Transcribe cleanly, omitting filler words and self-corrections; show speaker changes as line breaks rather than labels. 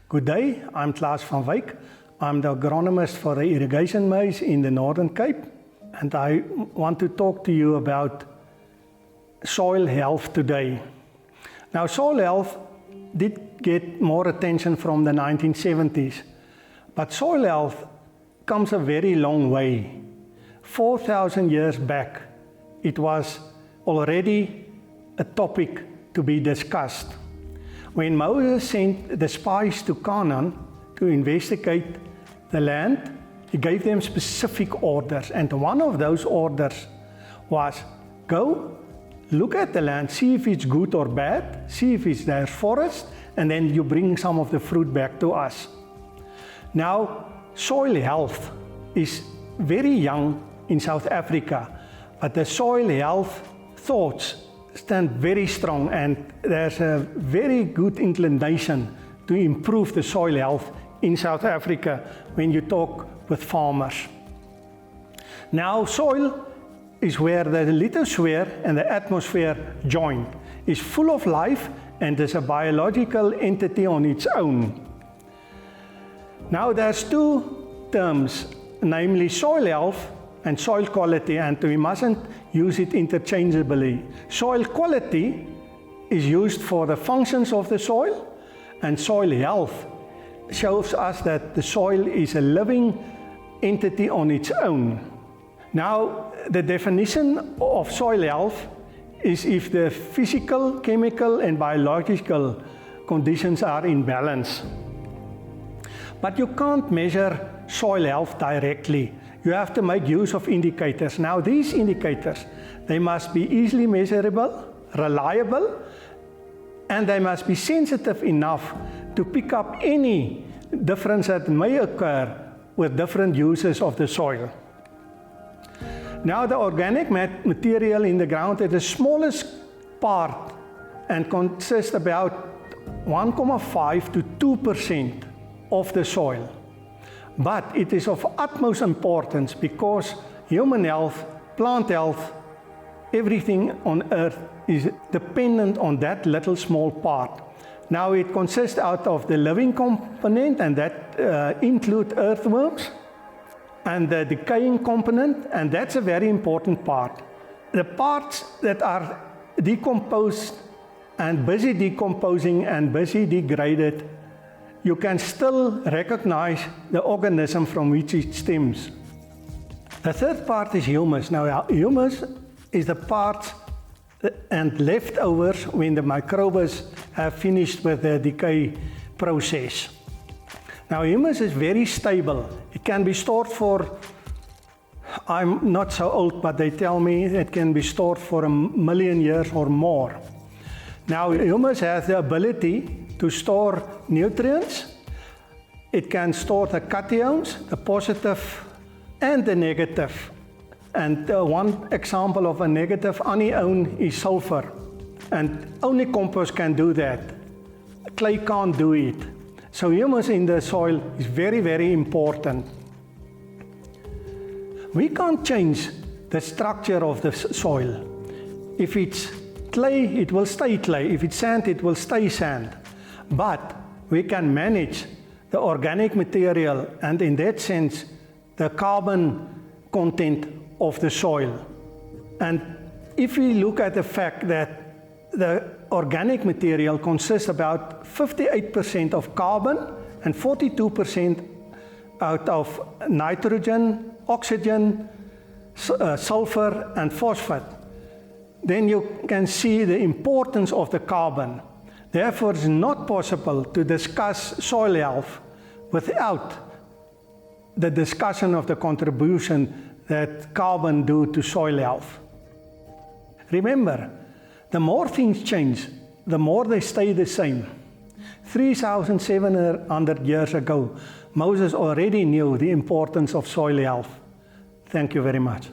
Good day, I'm Klaas van Wyk. I'm the agronomist for the irrigation maize in the Northern Cape, and I want to talk to you about soil health today. Now, soil health did get more attention from the 1970s, but soil health comes a very long way. 4,000 years back, it was already a topic to be discussed. When Moses sent the spies to Canaan to investigate the land, he gave them specific orders, and one of those orders was, go, look at the land, see if it's good or bad, see if it's there's forest, and then you bring some of the fruit back to us. Now, soil health is very young in South Africa, but the soil health thoughts stand very strong, and there's a very good inclination to improve the soil health in South Africa when you talk with farmers. Now, soil is where the lithosphere and the atmosphere join. It's full of life and is a biological entity on its own. Now, there's two terms, namely soil health and soil quality, and we mustn't use it interchangeably. Soil quality is used for the functions of the soil, and soil health shows us that the soil is a living entity on its own. Now, the definition of soil health is if the physical, chemical, and biological conditions are in balance. But you can't measure soil health directly. You have to make use of indicators. Now, these indicators, they must be easily measurable, reliable, and they must be sensitive enough to pick up any difference that may occur with different uses of the soil. Now, the organic material in the ground is the smallest part and consists about 1.5 to 2% of the soil. But it is of utmost importance because human health, plant health, everything on earth is dependent on that little small part. Now, it consists out of the living component, and that includes earthworms, and the decaying component, and that's a very important part. The parts that are decomposed and busy decomposing and busy degraded, you can still recognize the organism from which it stems. The third part is humus. Now, humus is the parts and leftovers when the microbes have finished with the decay process. Now, humus is very stable. It can be stored for, I'm not so old, but they tell me it can be stored for 1 million years or more. Now, humus has the ability to store nutrients. It can store the cations, the positive and the negative. And one example of a negative anion is sulfur. And only compost can do that. Clay can't do it. So humus in the soil is very, very important. We can't change the structure of the soil. If it's clay, it will stay clay. If it's sand, it will stay sand. But we can manage the organic material and, in that sense, the carbon content of the soil. And if we look at the fact that the organic material consists about 58% of carbon and 42% out of nitrogen, oxygen, sulfur, and phosphate, then you can see the importance of the carbon. Therefore, it's not possible to discuss soil health without the discussion of the contribution that carbon do to soil health. Remember, the more things change, the more they stay the same. 3,700 years ago, Moses already knew the importance of soil health. Thank you very much.